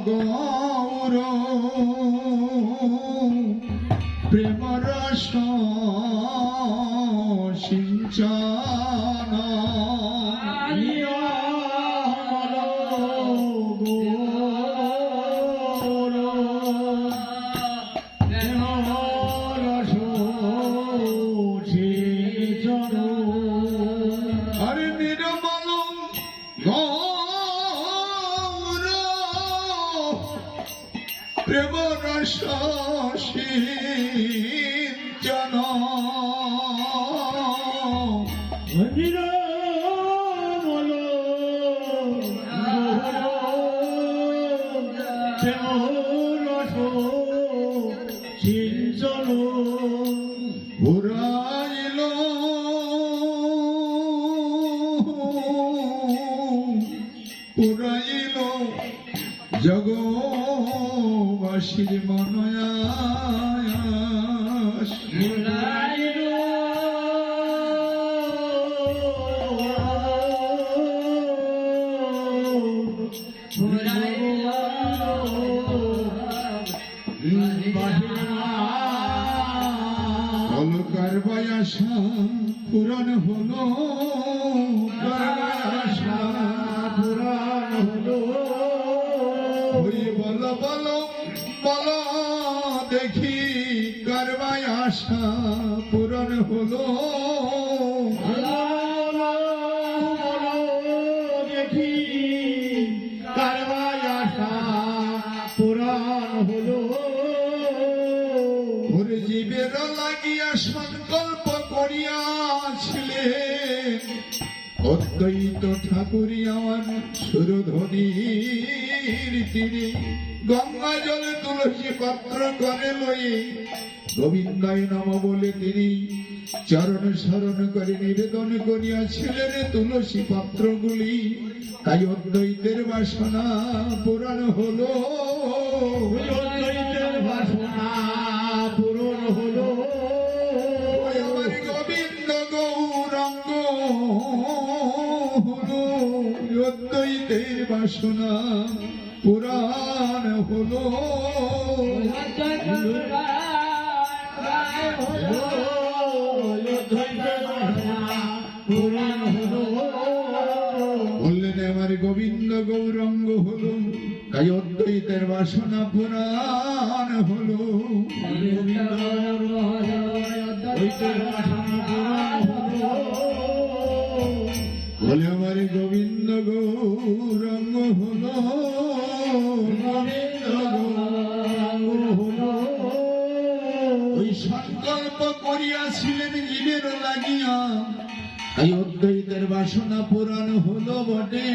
গৌর প্রেম রস সিঞ্চন প্রেম রস সিঞ্চন নিরমল প্রেম রস সিঞ্চন ঘুরাইল পুরাইল জগবাসীর মনয়াস অলকার বয়াসা পুরাণ হলো পুরাণ হলো বল বল বল দেখি কারবাই আশা পূরণ হলো দেখি কারবাই আশা পূরণ হলো ওর জীবের লাগিয়া সংকল্প করিয়াছিলেন অদ্বৈত ঠাকুরই আমার সুরধ্বনির তীরে গঙ্গা জলে তুলসী পাত্র করে লয়ে গোবিন্দায় নম বলে তিনি চরণ শরণ করে নিবেদন করিয়াছিলেন তুলসী পাত্রগুলি তাই অদ্বৈতের বাসনা পূরণ হলো অদ্বৈতের বাসনা পূরণ হলো আমার গোবিন্দ গৌরাঙ্গ হলো অদ্বৈতের বাসনা পুরাণ হলো বললেন আমার গোবিন্দ গৌরাঙ্গ হলো তাই অদ্বৈতের বাসনা পুরাণ হলো বলে আমার গোবিন্দ গৌরাঙ্গ হলো ওই সংকল্প করিয়াছিলেন জীবের লাগিয়া তাই অদ্বৈতের বাসনা পূরণ হলো বটে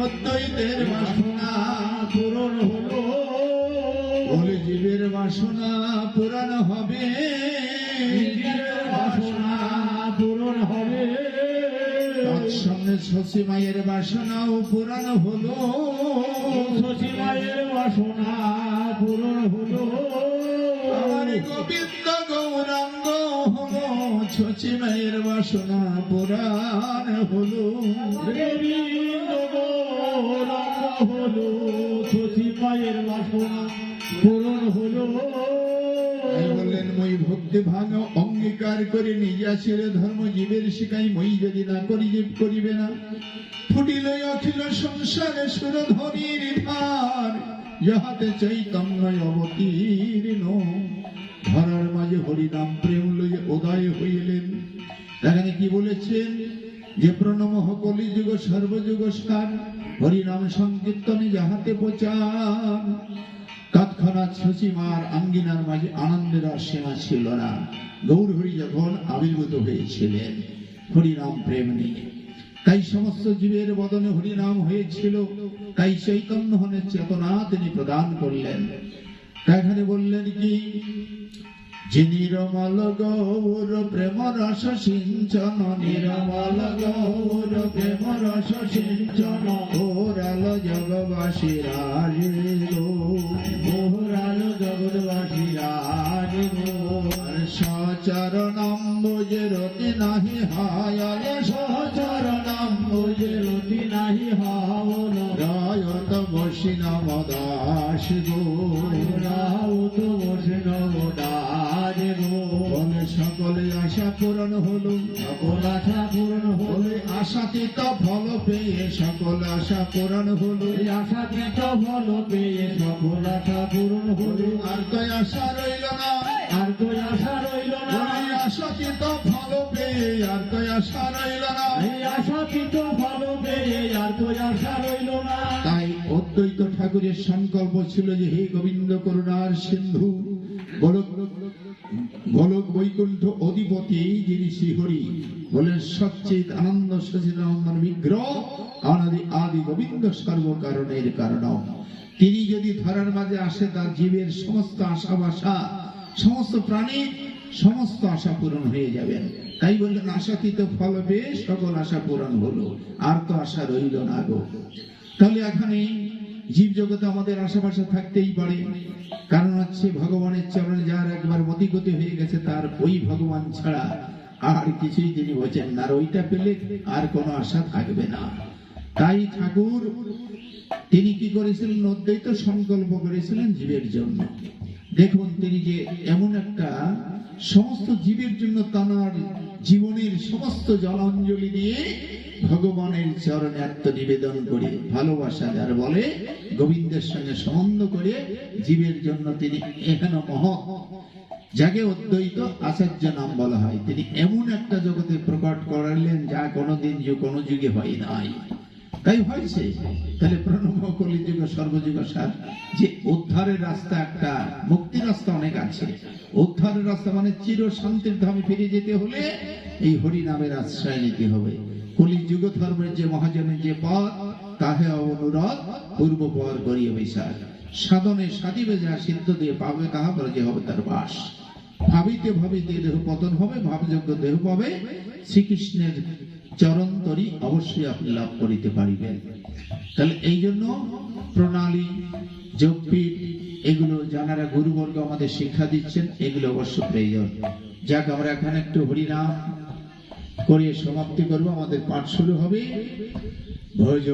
অদ্বৈতের বাসনা পূরণ হলো বলে জীবের বাসনা পূরণ হবে জীবের বাসনা পূরণ হবে তৎসঙ্গে শশী মায়ের বাসনাও পূরণ হলো শশী মায়ের বাসনা পূরণ হলো আমার গোবিন্দ গৌরাঙ্গ হলো শশী মায়ের বাসনা পূরণ হলো গোবিন্দ গৌরাঙ্গ হলো শশী মায়ের বাসনা পূরণ হলো বললেন মই ভক্তি ভাঙ অঙ্গীকার করে নিজা ছেড়ে ধর্ম জীবের শিখাই মই যদি না করি জীব করিবে না ফুটিল অখিল সংসারে সুরধ্বনির ধার যাহাতে চৈতন্য অবতীর্ণ ধরার মাঝে হরিনাম প্রেম লইয়ে উদয় হইলেন এখানে কি বলেছেন যে প্রণমঃ কলিযুগ সর্বযুগ সার হরিনাম সংকীর্তনে যাহাতে প্রচার তৎক্ষণাৎ শশীমার আঙ্গিনার মাঝে আনন্দের আর সীমা ছিল না গৌর হরি যখন আবির্ভূত হয়েছিলেন হরিনাম প্রেম নিয়ে তাই সমস্ত জীবের বদনে হরিনাম হয়েছিল তাই চৈতন্য হনের চেতনা তিনি প্রদান করলেন এখানে বললেন কি যে নিরমল গৌর প্রেম রস সিঞ্চন নিরমল গৌর প্রেম রস সিঞ্চন ঘোরাল জগবাসী রাজে গো ঘোরাল জগৎবাসী রাজে গো সচরণাম্বুজে রতি নাহি হায়াল সচরণাম্বুজে রতি নাহি হাওল রায়ত বস বৈষ্ণব দাস গো, বৈষ্ণব দাস গো, বলে সকলে আশা পূরণ হলো, সকল আশা পূরণ হলো, বলে আশাতীত ফল পেয়ে সকল আশা পূরণ হলো, এই আশাকৃত ফল পেয়ে সকল আশা পূরণ হলো, আর তো আশা রইল না, আর তো আশা রইল না, বলে আশাতীত ফল পেয়ে আর তো আশা রইল না। এই আশাকৃত ফল পেয়ে আর তো আশা রইল না। তাই অদ্বৈত ঠাকুরের সংকল্প ছিল যে হে গোবিন্দ করুণার সিন্ধু, গোলক গোলক বৈকুণ্ঠ অধিপতি যিনি শ্রীহরি, বলেন সচ্চিৎ আনন্দ সচিদানন্দন বিগ্রহ অনাদি আদি গোবিন্দ সর্বকারণের কারণ, তিনি যদি ধরার মাঝে আসে তার জীবের সমস্ত আশা বাসা, সমস্ত প্রাণীর সমস্ত আশা পূরণ হয়ে যাবেন। তাই বললেন আশাকৃত ফল পেয়ে সকল আশা পূরণ হলো, আর তো আশা রইল না গো। তাহলে এখানে জীব জগতে আমাদের আশেপাশে থাকতেই পারে, কারণ হচ্ছে ভগবানের চরণে যার একবার মতিগতি হয়ে গেছে তার ওই ভগবান ছাড়া আর কিছুই তিনি বোঝেন না, আর ওইটা পেলে আর কোনো আশা থাকবে না। তাই ঠাকুর তিনি কি করেছিলেন, অদ্বৈত সংকল্প করেছিলেন জীবের জন্য। দেখুন তিনি যে এমন একটা সমস্ত জীবের জন্য তার জীবনের সমস্ত জলাঞ্জলি দিয়ে ভগবানের চরণে আত্মনিবেদন করে ভালোবাসা যার বলে গোবিন্দের সঙ্গে সম্বন্ধ করে জীবের জন্য তিনি এখানে যাকে অদ্বৈত আচার্য নাম বলা হয়, তিনি এমন একটা জগতে প্রকট করালেন যা কোনোদিন কোনো যুগে হয় নাই, তাই হয়েছে। তাহলে প্রণব কলিযুগ সর্বযুগ সার, যে উদ্ধারের রাস্তা একটা, মুক্তির রাস্তা অনেক আছে। উদ্ধারের রাস্তা মানে চির শান্তির ধামে ফিরে যেতে হলে এই হরি নামের আশ্রয় নিতে হবে। কলিযুগ ধর্মের যে মহাজনের যে পথ, তাহে অনুরোধ পূর্ব পর করিয়ে বৈশাখ, সাধনে সাধিবে যা সিদ্ধ দিয়ে পাবে তাহা ব্রজে হবে তার বাস। ভাবিতে ভাবিতে দেহ পতন হবে, ভাবযোগ্য দেহ পাবে, শ্রীকৃষ্ণের চরণ তরি অবশ্যই আপনি লাভ করিতে পারিবেন। তাহলে এই জন্য প্রণালী, যোগপীঠ এগুলো যারা গুরুবর্গ আমাদের শিক্ষা দিচ্ছেন, এগুলো অবশ্য প্রয়োজন। যাক আমরা এখন একটু হরিনাম করে সমাপ্তি করবো, আমাদের পাঠ শুরু হবে। ভজ